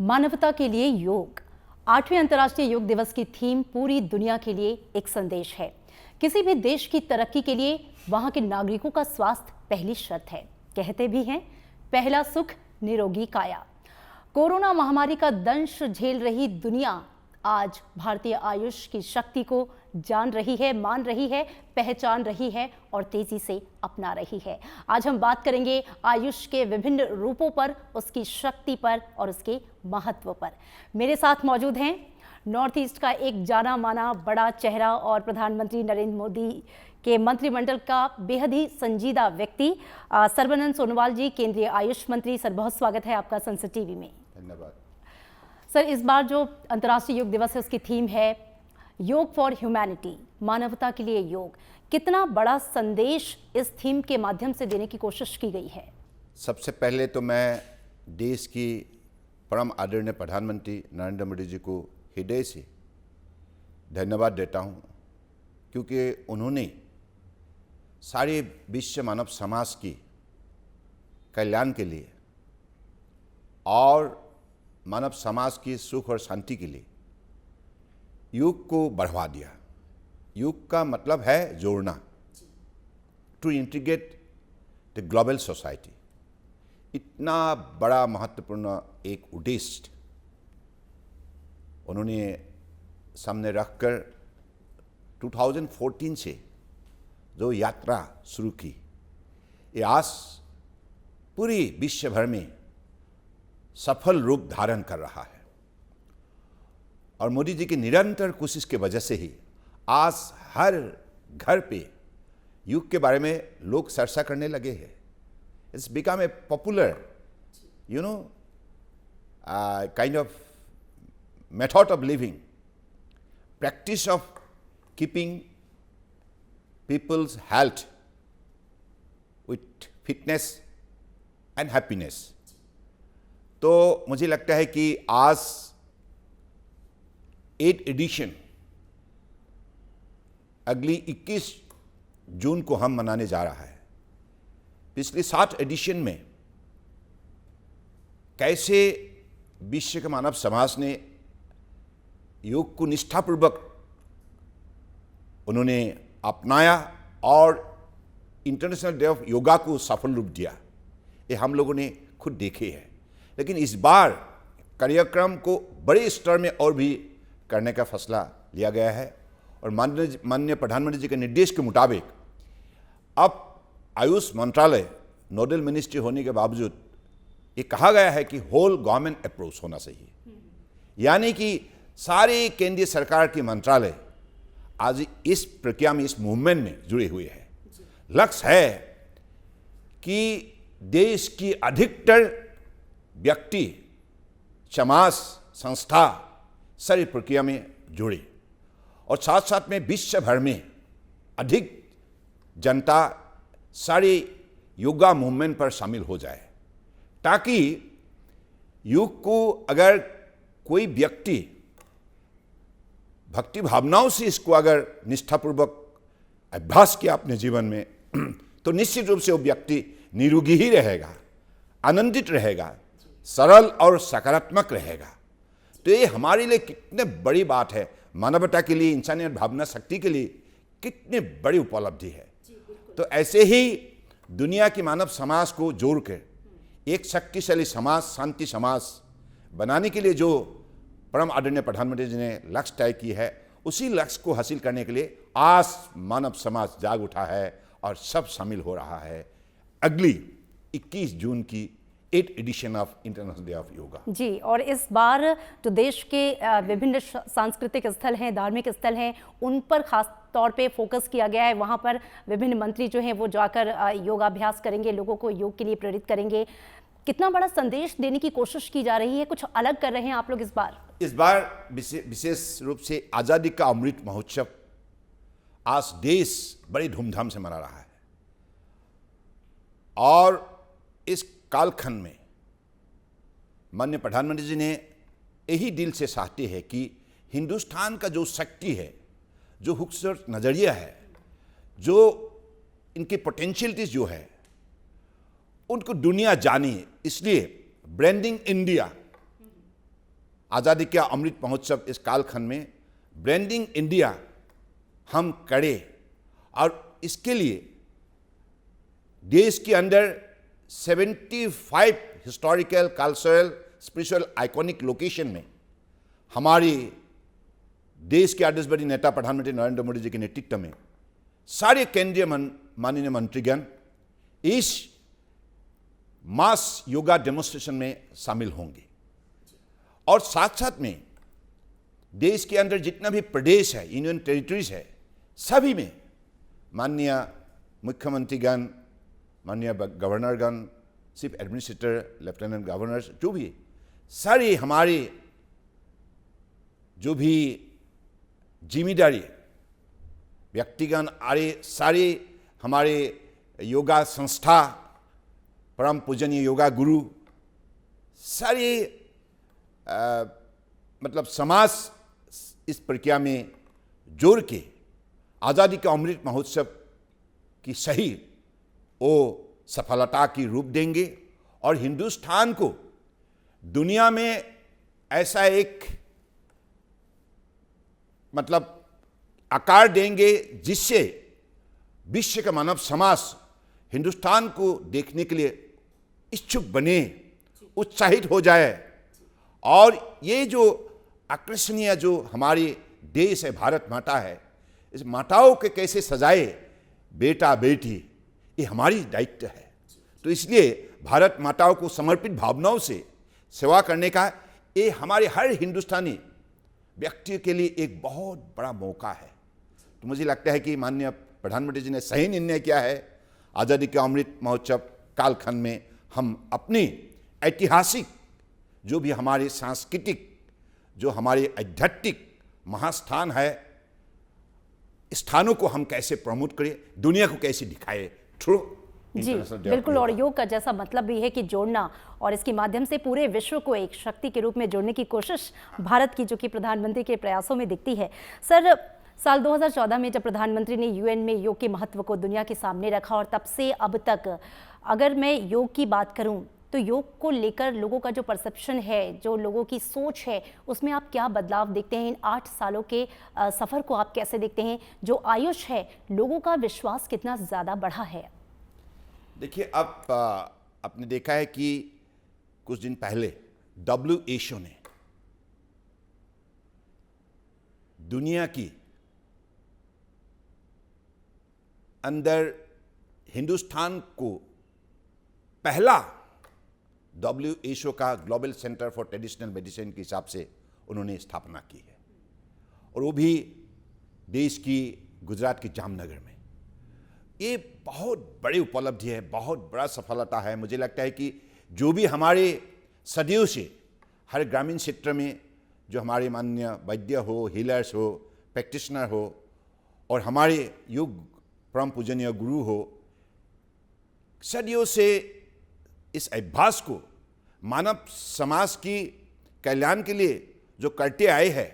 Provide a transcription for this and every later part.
मानवता के लिए योग। 8वें अंतर्राष्ट्रीय योग दिवस की थीम पूरी दुनिया के लिए एक संदेश है। किसी भी देश की तरक्की के लिए वहां के नागरिकों का स्वास्थ्य पहली शर्त है। कहते भी हैं, पहला सुख निरोगी काया। कोरोना महामारी का दंश झेल रही दुनिया आज भारतीय आयुष की शक्ति को जान रही है, मान रही है, पहचान रही है और तेजी से अपना रही है। आज हम बात करेंगे आयुष के विभिन्न रूपों पर, उसकी शक्ति पर और उसके महत्व पर। मेरे साथ मौजूद हैं नॉर्थ ईस्ट का एक जाना माना बड़ा चेहरा और प्रधानमंत्री नरेंद्र मोदी के मंत्रिमंडल का बेहद ही संजीदा व्यक्ति सर्बानंद सोनोवाल जी, केंद्रीय आयुष मंत्री। सर, बहुत स्वागत है आपका संसद टीवी में। धन्यवाद सर। इस बार जो अंतर्राष्ट्रीय योग दिवस है उसकी थीम है योग फॉर ह्यूमैनिटी, मानवता के लिए योग। कितना बड़ा संदेश इस थीम के माध्यम से देने की कोशिश की गई है? सबसे पहले तो मैं देश की परम आदरणीय प्रधानमंत्री नरेंद्र मोदी जी को हृदय से धन्यवाद देता हूं, क्योंकि उन्होंने सारे विश्व मानव समाज की कल्याण के लिए और मानव समाज की सुख और शांति के लिए योग को बढ़ावा दिया। योग का मतलब है जोड़ना, to integrate the global society. इतना बड़ा महत्वपूर्ण एक उद्देश्य उन्होंने सामने रखकर 2014 से जो यात्रा शुरू की, ये आज पूरी विश्व भर में सफल रूप धारण कर रहा है। और मोदी जी की निरंतर कोशिश की वजह से ही आज हर घर पे योग के बारे में लोग चर्चा करने लगे हैं। It's become a popular kind of method of living, practice of keeping people's health with fitness and happiness. तो मुझे लगता है कि आज 8 एडिशन अगली 21 जून को हम मनाने जा रहा है। पिछले 7 एडिशन में कैसे विश्व के मानव समाज ने योग को निष्ठापूर्वक उन्होंने अपनाया और इंटरनेशनल डे ऑफ योगा को सफल रूप दिया, ये हम लोगों ने खुद देखे हैं। लेकिन इस बार कार्यक्रम को बड़े स्तर में और भी करने का फैसला लिया गया है और माननीय प्रधानमंत्री जी के निर्देश के मुताबिक अब आयुष मंत्रालय नोडल मिनिस्ट्री होने के बावजूद ये कहा गया है कि होल गवर्नमेंट अप्रोच होना चाहिए, यानी कि सारे केंद्रीय सरकार के मंत्रालय आज इस प्रक्रिया में, इस मूवमेंट में जुड़े हुए हैं। लक्ष्य है कि देश की अधिकतर व्यक्ति, समाज, संस्था सारी प्रक्रिया में जुड़े और साथ साथ में विश्व भर में अधिक जनता सारे योगा मूवमेंट पर शामिल हो जाए, ताकि योग को अगर कोई व्यक्ति भक्ति भावनाओं से इसको अगर निष्ठापूर्वक अभ्यास किया अपने जीवन में तो निश्चित रूप से वो व्यक्ति निरोगी ही रहेगा, आनंदित रहेगा, सरल और सकारात्मक रहेगा। तो ये हमारे लिए कितने बड़ी बात है, मानवता के लिए, इंसानियत भावना शक्ति के लिए कितनी बड़ी उपलब्धि है। तो ऐसे ही दुनिया की मानव समाज को जोड़कर एक शक्तिशाली समाज, शांति समाज बनाने के लिए जो परम आदरणीय प्रधानमंत्री जी ने लक्ष्य तय की है, उसी लक्ष्य को हासिल करने के लिए आज मानव समाज जाग उठा है और सब शामिल हो रहा है अगली 21 जून की 8 edition of international day of yoga. जी, और इस बार जो देश के विभिन्न सांस्कृतिक स्थल हैं, धार्मिक स्थल हैं, उन पर खास तौर पे फोकस किया गया है। वहाँ पर विभिन्न मंत्री जो हैं वो जाकर योगाभ्यास करेंगे, लोगों को योग के लिए प्रेरित करेंगे। कितना बड़ा संदेश देने की कोशिश की जा रही है, कुछ अलग कर रहे हैं आप लोग इस बार? इस बार विशेष रूप से आज़ादी का अमृत महोत्सव आज देश बड़ी धूमधाम से मना रहा है और इस कालखंड में माननीय प्रधानमंत्री जी ने यही दिल से चाहते हैं कि हिंदुस्तान का जो शक्ति है, जो खूबसूरत नज़रिया है, जो इनकी पोटेंशियलिटीज जो है, उनको दुनिया जाने। इसलिए ब्रांडिंग इंडिया आज़ादी का अमृत महोत्सव इस कालखंड में ब्रांडिंग इंडिया हम करें और इसके लिए देश के अंदर 75 historical, cultural, spiritual, iconic location में हमारी देश के आदर्शवादी नेता प्रधानमंत्री नरेंद्र मोदी जी के नेतृत्व में सारे केंद्रीय माननीय मंत्रीगण इस मास योगा डेमोन्स्ट्रेशन में शामिल होंगे। और साथ साथ में देश के अंदर जितना भी प्रदेश है, यूनियन टेरिटरीज है, सभी में माननीय मुख्यमंत्रीगण, माननीय गवर्नरगण, चीफ एडमिनिस्ट्रेटर, लेफ्टिनेंट गवर्नर्स, जो भी सारे हमारे जो भी जिम्मेदारी व्यक्तिगण आरे सारे हमारे योगा संस्था, परम पूजनीय योगा गुरु, सारे मतलब समाज इस प्रक्रिया में जोड़ के आज़ादी का अमृत महोत्सव की सही वो सफलता की रूप देंगे और हिंदुस्तान को दुनिया में ऐसा एक मतलब आकार देंगे जिससे विश्व का मानव समाज हिंदुस्तान को देखने के लिए इच्छुक बने, उत्साहित हो जाए। और ये जो आकर्षणीय जो हमारी देश है, भारत माता है, इस माताओं के कैसे सजाए बेटा बेटी, ये हमारी दायित्व है। तो इसलिए भारत माताओं को समर्पित भावनाओं से सेवा करने का ये हमारे हर हिंदुस्तानी व्यक्ति के लिए एक बहुत बड़ा मौका है। तो मुझे लगता है कि माननीय प्रधानमंत्री जी ने सही निर्णय किया है। आज़ादी के अमृत महोत्सव कालखंड में हम अपनी ऐतिहासिक जो भी हमारे सांस्कृतिक, जो हमारे आध्यात्मिक महास्थान है, स्थानों को हम कैसे प्रमोट करें, दुनिया को कैसे दिखाएं थ्रू जी बिल्कुल। और योग का जैसा मतलब भी है कि जोड़ना, और इसके माध्यम से पूरे विश्व को एक शक्ति के रूप में जोड़ने की कोशिश भारत की, जो कि प्रधानमंत्री के प्रयासों में दिखती है। सर, साल 2014 में जब प्रधानमंत्री ने यूएन में योग के महत्व को दुनिया के सामने रखा और तब से अब तक अगर मैं योग की बात करूं तो योग को लेकर लोगों का जो परसेप्शन है, जो लोगों की सोच है, उसमें आप क्या बदलाव देखते हैं? इन 8 सालों के सफ़र को आप कैसे देखते हैं? जो आयुष है, लोगों का विश्वास कितना ज़्यादा बढ़ा है? देखिए, अब आपने देखा है कि कुछ दिन पहले WHO ने दुनिया की अंदर हिंदुस्तान को पहला WHO का global centre for traditional medicine के हिसाब से उन्होंने स्थापना की है, और वो भी देश की गुजरात के जामनगर में। ये बहुत बड़ी उपलब्धि है, बहुत बड़ा सफलता है। मुझे लगता है कि जो भी हमारे सदियों से हर ग्रामीण क्षेत्र में जो हमारे माननीय वैद्य हो, हीलर्स हो, प्रैक्टिशनर हो, और हमारे योग परम पूजनीय गुरु हो, सदियों से इस अभ्यास को मानव समाज की कल्याण के लिए जो करते आए हैं,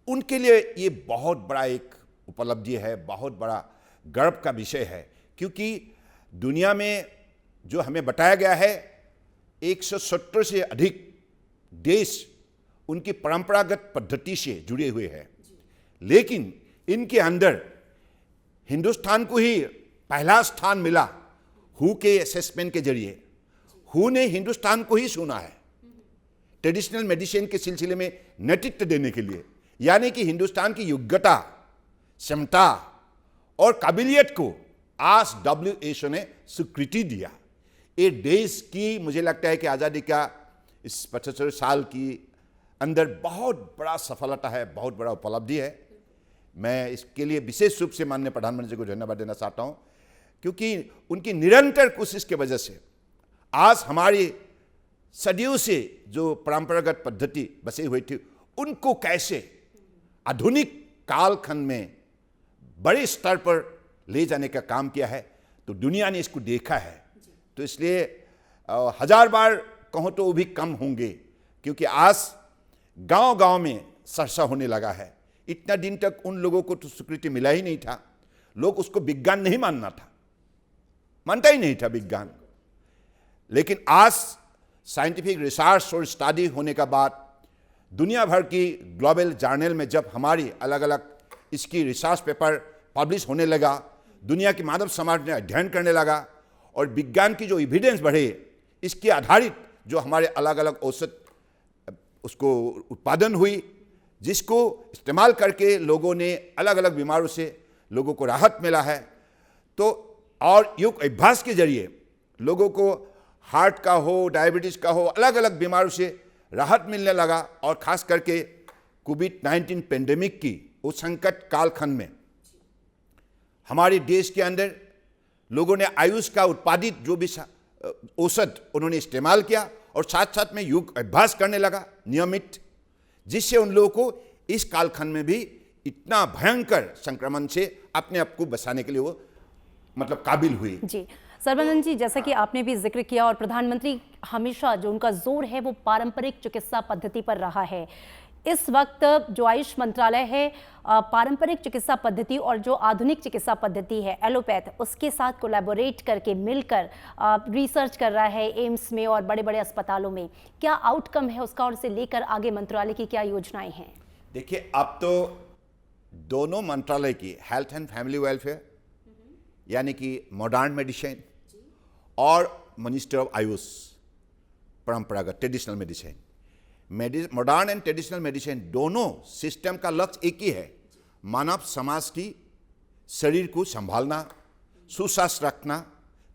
उनके लिए ये बहुत बड़ा एक उपलब्धि है, बहुत बड़ा गर्व का विषय है। क्योंकि दुनिया में जो हमें बताया गया है 170 से अधिक देश उनकी परंपरागत पद्धति से जुड़े हुए हैं, लेकिन इनके अंदर हिंदुस्तान को ही पहला स्थान मिला हु के असेसमेंट के जरिए। हु ने हिंदुस्तान को ही चुना है ट्रेडिशनल मेडिसिन के सिलसिले में नेतृत्व देने के लिए, यानी कि हिंदुस्तान की योग्यता, क्षमता और काबिलियत को आज WHO ने स्वीकृति दिया। ये देश की, मुझे लगता है कि आज़ादी का इस 75 साल की अंदर बहुत बड़ा सफलता है, बहुत बड़ा उपलब्धि है। मैं इसके लिए विशेष रूप से माननीय प्रधानमंत्री जी को धन्यवाद देना चाहता हूँ, क्योंकि उनकी निरंतर कोशिश की वजह से आज हमारी सदियों से जो परंपरागत पद्धति बसी हुई थी, उनको कैसे आधुनिक कालखंड में बड़े स्तर पर ले जाने का काम किया है, तो दुनिया ने इसको देखा है। तो इसलिए 1000 बार कहूँ तो वो भी कम होंगे, क्योंकि आज गांव-गांव में चर्चा होने लगा है। इतना दिन तक उन लोगों को तो स्वीकृति मिला ही नहीं था, लोग उसको विज्ञान नहीं मानता ही नहीं था विज्ञान। लेकिन आज साइंटिफिक रिसर्च और स्टडी होने के बाद दुनिया भर की ग्लोबल जर्नल में जब हमारी अलग अलग इसकी रिसर्च पेपर पब्लिश होने लगा, दुनिया की मानव समाज ने अध्ययन करने लगा और विज्ञान की जो एविडेंस बढ़े, इसके आधारित जो हमारे अलग अलग औषध उसको उत्पादन हुई, जिसको इस्तेमाल करके लोगों ने अलग अलग बीमारियों से लोगों को राहत मिला है। तो और योग अभ्यास के जरिए लोगों को हार्ट का हो, डायबिटीज़ का हो, अलग अलग बीमारियों से राहत मिलने लगा। और ख़ास करके कोविड-19 पेंडेमिक की उस संकट कालखंड में हमारे देश के अंदर लोगों ने आयुष का उत्पादित जो भी औषध उन्होंने इस्तेमाल किया और साथ साथ में योग अभ्यास करने लगा नियमित, जिससे उन लोगों को इस कालखंड में भी इतना भयंकर संक्रमण से अपने आप को बचाने के लिए वो मतलब काबिल हुए। जी सर्बानंद जी, जैसा कि आपने भी जिक्र किया और प्रधानमंत्री हमेशा जो उनका जोर है वो पारंपरिक चिकित्सा पद्धति पर रहा है। इस वक्त जो आयुष मंत्रालय है पारंपरिक चिकित्सा पद्धति और जो आधुनिक चिकित्सा पद्धति है एलोपैथ, उसके साथ कोलैबोरेट करके मिलकर रिसर्च कर रहा है एम्स में और बड़े बड़े अस्पतालों में। क्या आउटकम है उसका और उसे लेकर आगे मंत्रालय की क्या योजनाएं हैं? देखिए, अब तो दोनों मंत्रालय की हेल्थ एंड फैमिली वेलफेयर यानी कि मॉडर्न मेडिसिन और मिनिस्टर ऑफ आयुष परंपरागत traditional medicine, modern and traditional medicine दोनों सिस्टम का लक्ष्य एक ही है, मानव समाज की शरीर को संभालना, सुस्वस्थ रखना,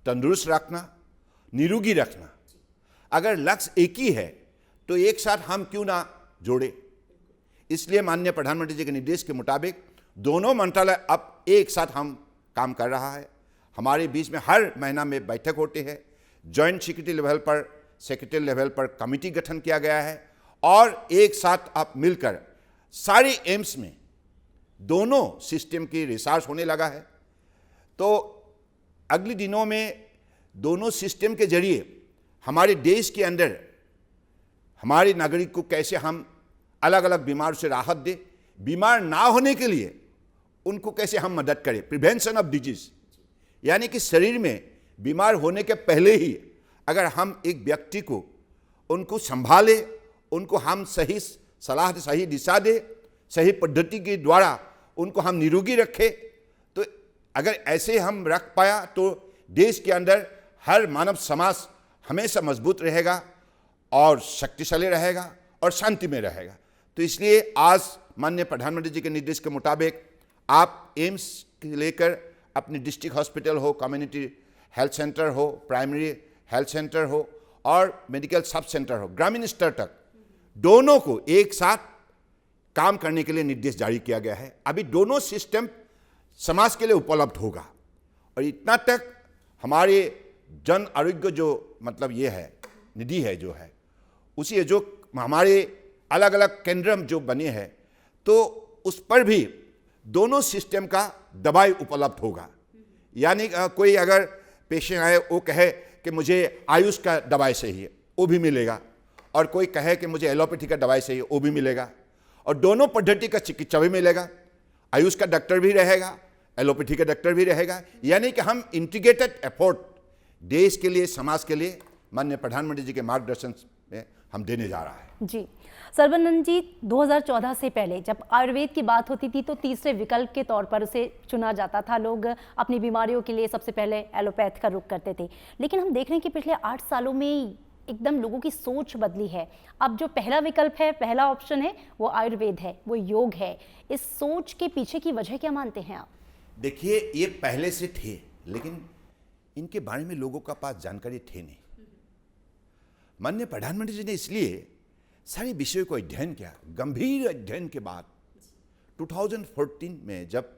तंदुरुस्त रखना, निरोगी रखना। अगर लक्ष्य एक ही है तो एक साथ हम क्यों ना जोड़े। इसलिए माननीय प्रधानमंत्री जी के निर्देश के मुताबिक दोनों मंत्रालय अब एक साथ हम काम कर रहा है। हमारे बीच में हर महीना में बैठक होती है, जॉइंट सेक्रेटरी लेवल पर, सेक्रेटरी लेवल पर कमेटी गठन किया गया है और एक साथ अब मिलकर सारे एम्स में दोनों सिस्टम की रिसर्च होने लगा है। तो अगले दिनों में दोनों सिस्टम के जरिए हमारे देश के अंदर हमारे नागरिक को कैसे हम अलग अलग बीमारियों से राहत दे, बीमार ना होने के लिए उनको कैसे हम मदद करें, प्रिवेंशन ऑफ डिजीज, यानी कि शरीर में बीमार होने के पहले ही अगर हम एक व्यक्ति को उनको संभाले, उनको हम सही सलाह दे, सही दिशा दे, सही पद्धति के द्वारा उनको हम निरोगी रखें, तो अगर ऐसे हम रख पाया तो देश के अंदर हर मानव समाज हमेशा मजबूत रहेगा और शक्तिशाली रहेगा और शांति में रहेगा। तो इसलिए आज माननीय प्रधानमंत्री जी के निर्देश के मुताबिक आप एम्स के लेकर अपने डिस्ट्रिक्ट हॉस्पिटल हो, कम्युनिटी हेल्थ सेंटर हो, प्राइमरी हेल्थ सेंटर हो और मेडिकल सब सेंटर हो, ग्रामीण स्तर तक दोनों को एक साथ काम करने के लिए निर्देश जारी किया गया है। अभी दोनों सिस्टम समाज के लिए उपलब्ध होगा और इतना तक हमारे जन आरोग्य जो मतलब ये है निधि है जो है, उसी जो हमारे अलग अलग केंद्र जो बने हैं तो उस पर भी दोनों सिस्टम का दवाई उपलब्ध होगा। यानी कोई अगर पेशेंट आए वो कहे कि मुझे आयुष का दवाई चाहिए, वो भी मिलेगा, और कोई कहे कि मुझे एलोपैथी का दवाई चाहिए, वो भी मिलेगा, और दोनों पद्धति का चिकित्सा भी मिलेगा। आयुष का डॉक्टर भी रहेगा, एलोपैथी का डॉक्टर भी रहेगा। यानी कि हम इंटीग्रेटेड एफर्ट देश के लिए, समाज के लिए माननीय प्रधानमंत्री जी के मार्गदर्शन में हम देने जा रहा है। जी सर्बानंद जी, 2014 से पहले जब आयुर्वेद की बात होती थी तो तीसरे विकल्प के तौर पर उसे चुना जाता था। लोग अपनी बीमारियों के लिए सबसे पहले एलोपैथ का रुख करते थे, लेकिन हम देख रहे हैं कि पिछले 8 सालों में एकदम लोगों की सोच बदली है। अब जो पहला विकल्प है, पहला ऑप्शन है, वो आयुर्वेद है, वो योग है। इस सोच के पीछे की वजह क्या मानते हैं आप? देखिए, ये पहले से थे लेकिन इनके बारे में लोगों का पास जानकारी थे नहीं। माननीय प्रधानमंत्री जी ने इसलिए सारे विषयों को अध्ययन किया। गंभीर अध्ययन के बाद 2014 में जब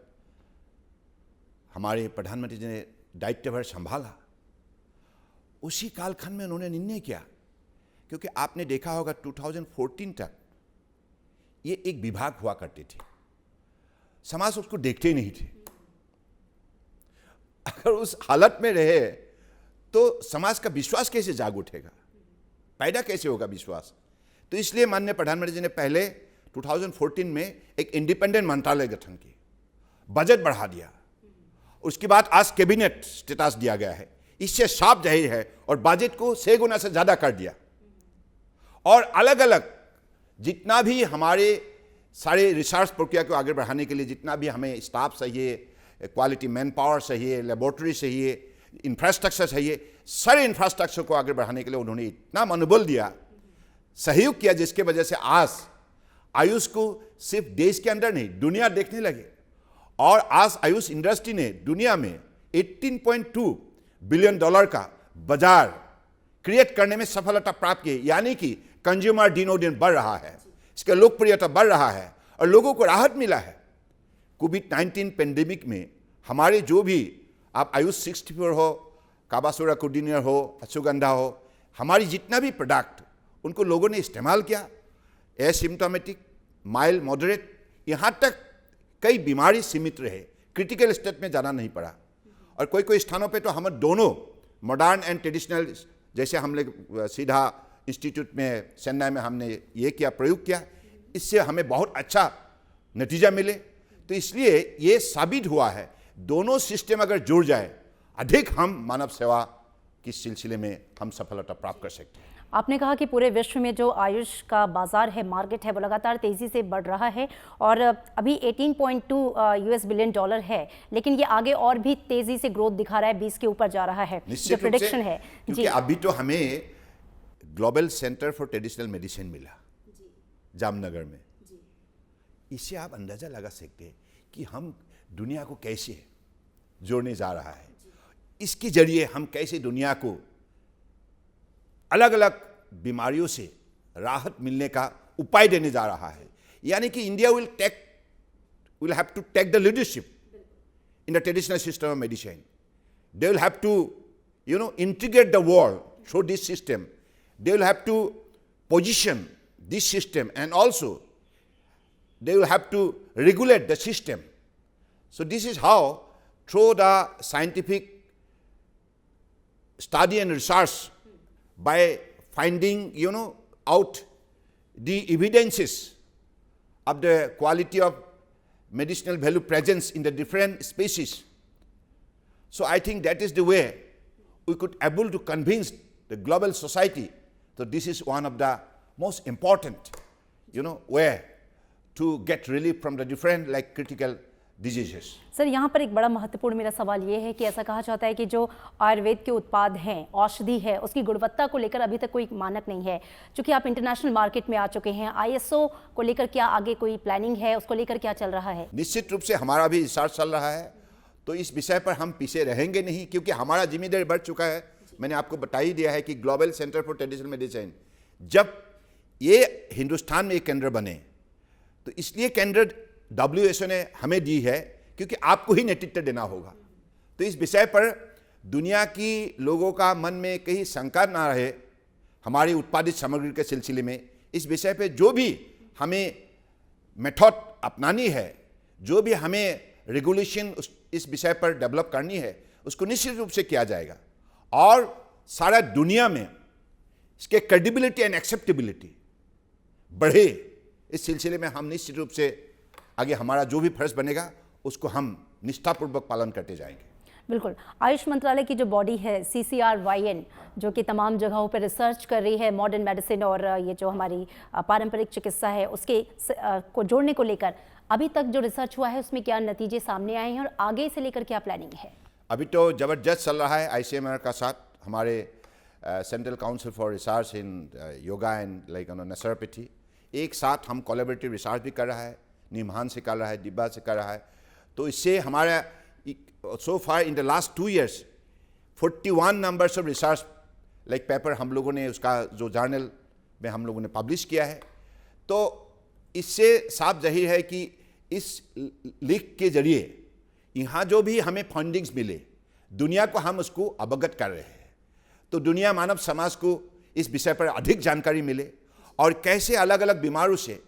हमारे प्रधानमंत्री जी ने दायित्वभार संभाला, उसी कालखंड में उन्होंने निर्णय किया, क्योंकि आपने देखा होगा 2014 तक ये एक विभाग हुआ करते थे, समाज उसको देखते ही नहीं थे। अगर उस हालत में रहे तो समाज का विश्वास कैसे जाग उठेगा, पैदा कैसे होगा विश्वास। तो इसलिए माननीय प्रधानमंत्री जी ने पहले 2014 में एक इंडिपेंडेंट मंत्रालय गठन की, बजट बढ़ा दिया, उसके बाद आज कैबिनेट स्टेटस दिया गया है। इससे साफ जाहिर है, और बजट को 6 गुना से ज़्यादा कर दिया, और अलग अलग जितना भी हमारे सारे रिसर्च प्रक्रिया को आगे बढ़ाने के लिए जितना भी हमें स्टाफ चाहिए, क्वालिटी मैन पावर चाहिए, लेबोरेटरी चाहिए, इंफ्रास्ट्रक्चर चाहिए, सारे इंफ्रास्ट्रक्चर को आगे बढ़ाने के लिए उन्होंने इतना मनोबल दिया, सहयोग किया, जिसके वजह से आज आयुष को सिर्फ देश के अंदर नहीं दुनिया देखने लगे। और आज आयुष इंडस्ट्री ने दुनिया में $18.2 बिलियन का बाजार क्रिएट करने में सफलता प्राप्त की, यानी कि कंज्यूमर दिनों दिन बढ़ रहा है, इसका लोकप्रियता बढ़ रहा है और लोगों को राहत मिला है। कोविड-19 पेंडेमिक में हमारे जो भी आप आयुष 64 हो, काबासुरा कुडिनियर हो, अश्वगंधा हो, हमारी जितना भी प्रोडक्ट उनको लोगों ने इस्तेमाल किया, एसिम्टोमेटिक, माइल्ड, मॉडरेट, यहाँ तक कई बीमारी सीमित रहे, क्रिटिकल स्टेट में जाना नहीं पड़ा। और कोई कोई स्थानों पे तो हम दोनों मॉडर्न एंड ट्रेडिशनल, जैसे हम लोग सीधा इंस्टीट्यूट में चेन्नई में हमने ये किया, प्रयोग किया, इससे हमें बहुत अच्छा नतीजा मिले। तो इसलिए ये साबित हुआ है दोनों सिस्टम अगर जुड़ जाए, अधिक हम मानव सेवा के सिलसिले में हम सफलता प्राप्त कर सकते हैं। आपने कहा कि पूरे विश्व में जो आयुष का बाजार है, मार्केट है, वो लगातार तेजी से बढ़ रहा है और अभी $18.2 बिलियन है, लेकिन ये आगे और भी तेजी से ग्रोथ दिखा रहा है, 20 के ऊपर जा रहा है जो प्रेडिक्शन है। क्योंकि अभी तो हमें global centre for traditional medicine मिला जामनगर में, इससे आप अंदाजा लगा सकते हैं कि हम दुनिया को कैसे जोड़ने जा रहा है, इसके जरिए हम कैसे दुनिया को अलग अलग बीमारियों से राहत मिलने का उपाय देने जा रहा है। यानी कि India will have to take the leadership in the traditional system of medicine. They will have to, integrate the world through this system. They will have to position this system, and also they will have to regulate the system. So this is how, through the scientific study and research, by finding, out the evidences of the quality of medicinal value presence in the different species. So I think that is the way we could able to convince the global society that this is one of the most important, way to get relief from the different like critical diseases. Sir, यहाँ पर एक बड़ा महत्वपूर्ण मेरा सवाल ये है कि ऐसा कहा जाता है कि जो आयुर्वेद के उत्पाद हैं, औषधि है, उसकी गुणवत्ता को लेकर अभी तक कोई मानक नहीं है। चूंकि आप इंटरनेशनल मार्केट में आ चुके हैं, ISO को लेकर क्या आगे कोई प्लानिंग है, उसको लेकर क्या चल रहा है? निश्चित रूप से हमारा भी रिसर्च चल रहा है, तो इस विषय पर हम पीछे रहेंगे नहीं, क्योंकि हमारा जिम्मेदारी बढ़ चुका है। मैंने आपको बता ही दिया है कि global centre for traditional medicine जब ये हिंदुस्तान में एक केंद्र बने, तो इसलिए केंद्र WHO ने हमें दी है, क्योंकि आपको ही नेतृत्व देना होगा। तो इस विषय पर दुनिया की लोगों का मन में कहीं शंका ना रहे हमारी उत्पादित सामग्री के सिलसिले में। इस विषय पे जो भी हमें मेथड अपनानी है, जो भी हमें रेगुलेशन इस विषय पर डेवलप करनी है, उसको निश्चित रूप से किया जाएगा और सारा दुनिया में इसके क्रेडिबिलिटी एंड एक्सेप्टेबिलिटी बढ़े, इस सिलसिले में हम निश्चित रूप से आगे हमारा जो भी फर्ज बनेगा उसको हम निष्ठापूर्वक पालन करते जाएंगे। बिल्कुल। आयुष मंत्रालय की जो बॉडी है CCRYN, जो कि तमाम जगहों पर रिसर्च कर रही है मॉडर्न मेडिसिन और ये जो हमारी पारंपरिक चिकित्सा है उसके को जोड़ने को लेकर, अभी तक जो रिसर्च हुआ है उसमें क्या नतीजे सामने आए हैं और आगे से लेकर क्या प्लानिंग है? अभी तो जबरदस्त चल रहा है ICMR का साथ, हमारे central council for research in yoga and like naturopathy, एक साथ हम कोलैबोरेटिव रिसर्च भी कर रहा है, निमहान से कर रहा है, डिब्बा से कर रहा है। तो इससे हमारा so far in the last 2 years 41 numbers of research like paper हम लोगों ने उसका जो जर्नल में हम लोगों ने पब्लिश किया है। तो इससे साफ जाहिर है कि इस लीक के जरिए यहाँ जो भी हमें फंडिंग्स मिले, दुनिया को हम उसको अवगत कर रहे हैं, तो दुनिया मानव समाज को इस विषय पर अधिक जानकारी मिले और कैसे अलग अलग बीमारों से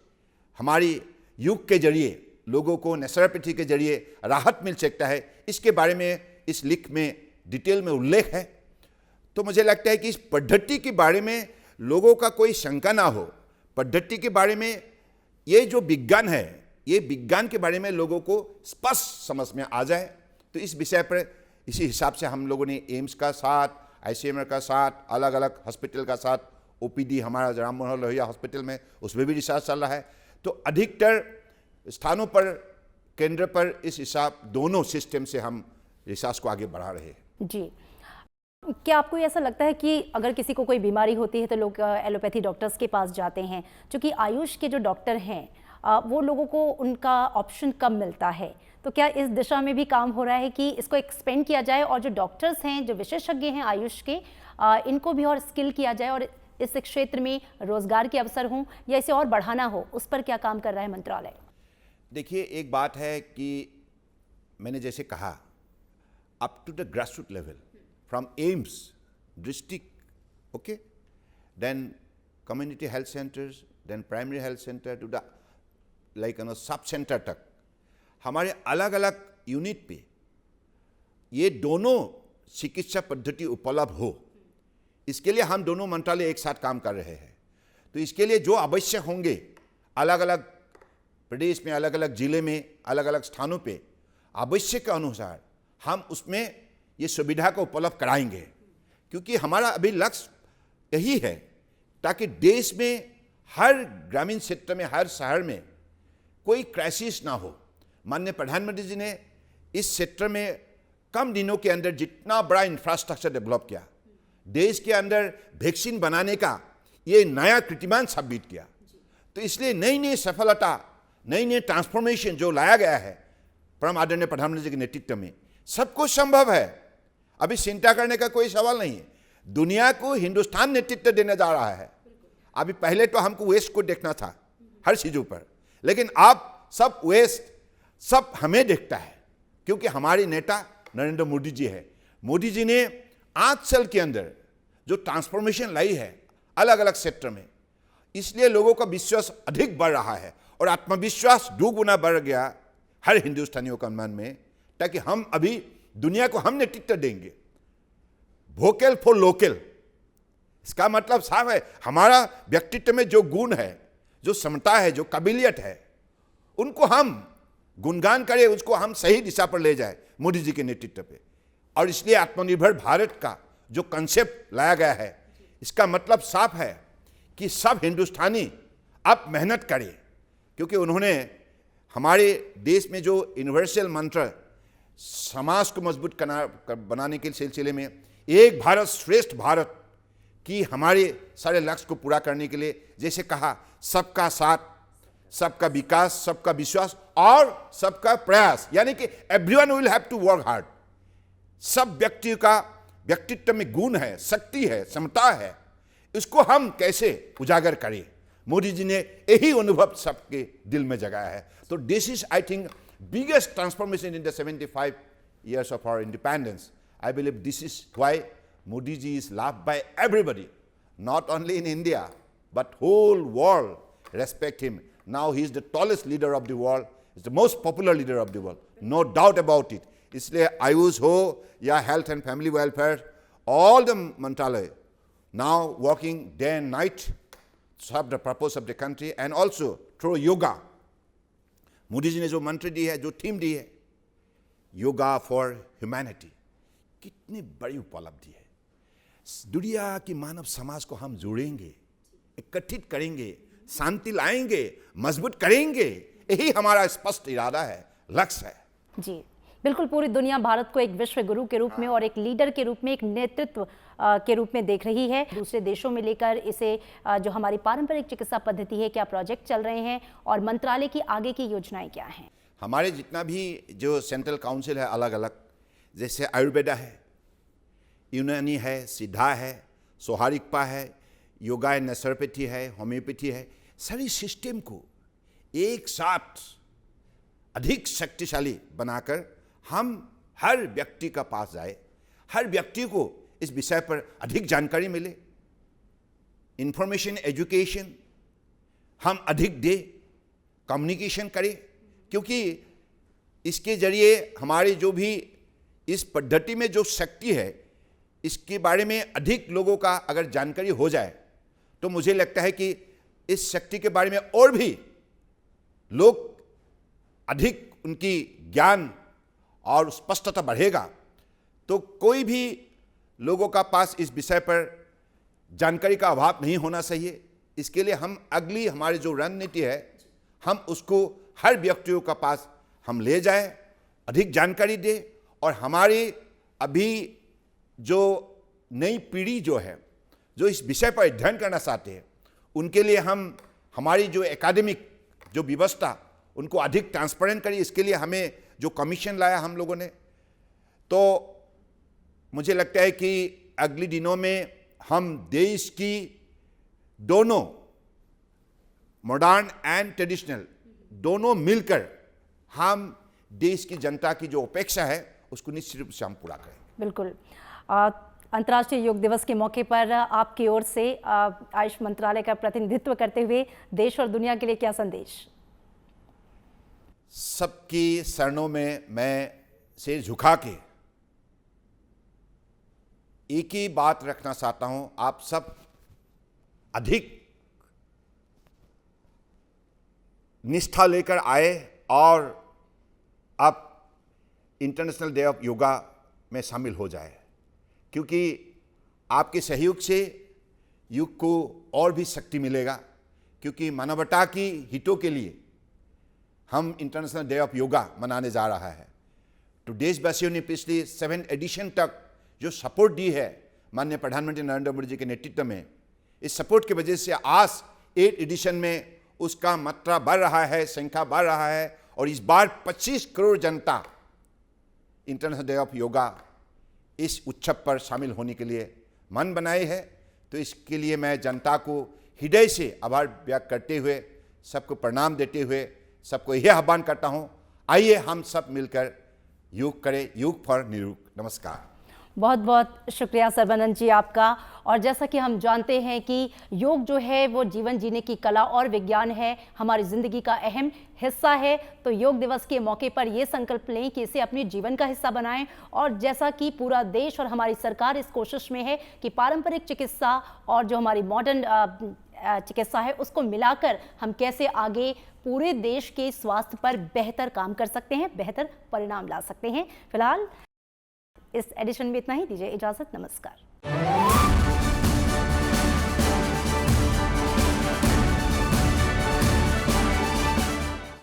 हमारी युग के जरिए लोगों को नेचुरोपैथी के जरिए राहत मिल सकता है, इसके बारे में इस लिख में डिटेल में उल्लेख है। तो मुझे लगता है कि इस पद्धति के बारे में लोगों का कोई शंका ना हो, पद्धति के बारे में ये जो विज्ञान है, ये विज्ञान के बारे में लोगों को स्पष्ट समझ में आ जाए। तो इस विषय पर इसी हिसाब से हम लोगों ने एम्स का साथ, ICMR का साथ, अलग अलग हॉस्पिटल का साथ ओपीडी हमारा राम मनोहर लोहिया हॉस्पिटल में, उसमें भी रिसर्च चल रहा है। तो अधिकतर स्थानों पर, केंद्र पर इस हिसाब दोनों सिस्टम से हम रिसर्च को आगे बढ़ा रहे हैं। जी, क्या आपको ऐसा लगता है कि अगर किसी को कोई बीमारी होती है तो लोग एलोपैथी डॉक्टर्स के पास जाते हैं, क्योंकि आयुष के जो डॉक्टर हैं वो लोगों को उनका ऑप्शन कम मिलता है, तो क्या इस दिशा में भी काम हो रहा है कि इसको एक्सपेंड किया जाए और जो डॉक्टर्स हैं, जो विशेषज्ञ हैं आयुष के, इनको भी और स्किल किया जाए और इस क्षेत्र में रोजगार के अवसर हों या इसे और बढ़ाना हो, उस पर क्या काम कर रहा है मंत्रालय? देखिए, एक बात है कि मैंने जैसे कहा, up to the grassroot level, from AIIMS district, okay, then community health centres, then primary health centre to the like sub centre तक, हमारे अलग अलग यूनिट पे ये दोनों चिकित्सा पद्धति उपलब्ध हो, इसके लिए हम दोनों मंत्रालय एक साथ काम कर रहे हैं। तो इसके लिए जो आवश्यक होंगे, अलग अलग प्रदेश में, अलग अलग जिले में, अलग अलग स्थानों पे आवश्यक के अनुसार हम उसमें ये सुविधा को उपलब्ध कराएंगे, क्योंकि हमारा अभी लक्ष्य यही है ताकि देश में हर ग्रामीण क्षेत्र में, हर शहर में कोई क्राइसिस ना हो। माननीय प्रधानमंत्री जी ने इस क्षेत्र में कम दिनों के अंदर जितना बड़ा इंफ्रास्ट्रक्चर डेवलप किया, देश के अंदर वैक्सीन बनाने का ये नया कीर्तिमान साबित किया। तो इसलिए नई नई सफलता, नई नई ट्रांसफॉर्मेशन जो लाया गया है परम आदरणीय प्रधानमंत्री जी के नेतृत्व में, सब कुछ संभव है। अभी चिंता करने का कोई सवाल नहीं है। दुनिया को हिंदुस्तान नेतृत्व देने जा रहा है। अभी पहले तो हमको वेस्ट को देखना था हर चीज़ों पर, लेकिन अब सब वेस्ट सब हमें देखता है, क्योंकि हमारे नेता नरेंद्र मोदी जी है। मोदी जी ने 8 साल के अंदर जो ट्रांसफॉर्मेशन लाई है अलग अलग क्षेत्र में, इसलिए लोगों का विश्वास अधिक बढ़ रहा है और आत्मविश्वास 2 गुना बढ़ गया हर हिंदुस्तानियों का मन में, ताकि हम अभी दुनिया को हम नेतृत्व देंगे। वोकल फॉर लोकल, इसका मतलब साफ है, हमारा व्यक्तित्व में जो गुण है, जो क्षमता है, जो काबिलियत है, उनको हम गुणगान करें, उसको हम सही दिशा पर ले जाए मोदी जी के नेतृत्व पे। और इसलिए आत्मनिर्भर भारत का जो कंसेप्ट लाया गया है, इसका मतलब साफ है कि सब हिंदुस्तानी अब मेहनत करें, क्योंकि उन्होंने हमारे देश में जो यूनिवर्सल मंत्र समाज को मजबूत बनाने के सिलसिले में एक भारत श्रेष्ठ भारत की हमारे सारे लक्ष्य को पूरा करने के लिए, जैसे कहा, सबका साथ, सबका विकास, सबका विश्वास और सबका प्रयास, यानी कि everyone will have to work hard. सब व्यक्ति का व्यक्तित्व में गुण है, शक्ति है, क्षमता है, इसको हम कैसे उजागर करें। मोदी जी ने यही अनुभव सबके दिल में जगाया है। तो this is, I think, biggest transformation in the 75 years of our independence. I believe this is why Modi ji is loved by everybody, not only in India, but whole world respect him. Now he is the tallest leader of the world, is the most popular leader of the world, no doubt about it. इसलिए आयुष हो या health and family welfare, all the मंत्रालय now working day and night to serve the purpose of the country, and also through yoga. Modi ji ने जो मंत्र दी है, जो theme दी है, योगा फॉर ह्यूमैनिटी, कितनी बड़ी उपलब्धि है। दुनिया की मानव समाज को हम जोड़ेंगे, एकत्रित करेंगे, शांति लाएंगे, मजबूत करेंगे, यही हमारा स्पष्ट इरादा है, लक्ष्य है। जी बिल्कुल, पूरी दुनिया भारत को एक विश्व गुरु के रूप में और एक लीडर के रूप में, एक नेतृत्व के रूप में देख रही है। दूसरे देशों में लेकर इसे जो हमारी पारंपरिक चिकित्सा पद्धति है, क्या प्रोजेक्ट चल रहे हैं और मंत्रालय की आगे की योजनाएं क्या हैं? हमारे जितना भी जो सेंट्रल काउंसिल है अलग अलग, जैसे आयुर्वेदा है, यूनानी है, सिद्धा है, सोहारिकपा है, योगा एंड नेचुरोपैथी है, होम्योपैथी है, सारी सिस्टम को एक साथ अधिक शक्तिशाली बनाकर हम हर व्यक्ति का पास जाए, हर व्यक्ति को इस विषय पर अधिक जानकारी मिले, इंफॉर्मेशन, एजुकेशन हम अधिक दे, कम्युनिकेशन करें, क्योंकि इसके जरिए हमारी जो भी इस पद्धति में जो शक्ति है, इसके बारे में अधिक लोगों का अगर जानकारी हो जाए, तो मुझे लगता है कि इस शक्ति के बारे में और भी लोग अधिक उनकी ज्ञान और स्पष्टता बढ़ेगा, तो कोई भी लोगों का पास इस विषय पर जानकारी का अभाव नहीं होना चाहिए। इसके लिए हम अगली हमारी जो रणनीति है, हम उसको हर व्यक्तियों का पास हम ले जाएं, अधिक जानकारी दें, और हमारी अभी जो नई पीढ़ी जो है, जो इस विषय पर अध्ययन करना चाहते हैं, उनके लिए हम हमारी जो एकेडमिक जो व्यवस्था उनको अधिक ट्रांसपेरेंट करें। इसके लिए हमें जो कमीशन लाया हम लोगों ने, तो मुझे लगता है कि अगले दिनों में हम देश की दोनों मॉडर्न एंड ट्रेडिशनल दोनों मिलकर हम देश की जनता की जो अपेक्षा है उसको निश्चित रूप से हम पूरा करें। बिल्कुल। अंतर्राष्ट्रीय योग दिवस के मौके पर आपकी ओर से आयुष मंत्रालय का प्रतिनिधित्व करते हुए देश और दुनिया के लिए क्या संदेश? सबकी शरणों में मैं सिर झुका के एक ही बात रखना चाहता हूं, आप सब अधिक निष्ठा लेकर आए और आप इंटरनेशनल डे ऑफ योगा में शामिल हो जाए, क्योंकि आपके सहयोग से युग को और भी शक्ति मिलेगा। क्योंकि मानवता की हितों के लिए हम इंटरनेशनल डे ऑफ योगा मनाने जा रहा है। तो देशवासियों ने पिछली 7 एडिशन तक जो सपोर्ट दी है माननीय प्रधानमंत्री नरेंद्र मोदी जी के नेतृत्व में, इस सपोर्ट की वजह से आज 8 एडिशन में उसका मात्रा बढ़ रहा है, संख्या बढ़ रहा है, और इस बार 25 करोड़ जनता इंटरनेशनल डे ऑफ योगा इस उत्सव पर शामिल होने के लिए मन बनाए है। तो इसके लिए मैं जनता को हृदय से आभार व्यक्त करते हुए, सबको प्रणाम देते हुए, सबको यह आह्वान करता हूं, आइए हम सब मिलकर योग करें, योग फॉर निरोग। नमस्कार। बहुत बहुत शुक्रिया सर्बानंद जी आपका। और जैसा कि हम जानते हैं कि योग जो है वो जीवन जीने की कला और विज्ञान है, हमारी ज़िंदगी का अहम हिस्सा है। तो योग दिवस के मौके पर ये संकल्प लें कि इसे अपने जीवन का हिस्सा बनाएं। और जैसा कि पूरा देश और हमारी सरकार इस कोशिश में है कि पारंपरिक चिकित्सा और जो हमारी मॉडर्न चिकित्सा है उसको मिलाकर हम कैसे आगे पूरे देश के स्वास्थ्य पर बेहतर काम कर सकते हैं, बेहतर परिणाम ला सकते हैं। फिलहाल इस एडिशन में इतना ही, दीजिए इजाजत, नमस्कार।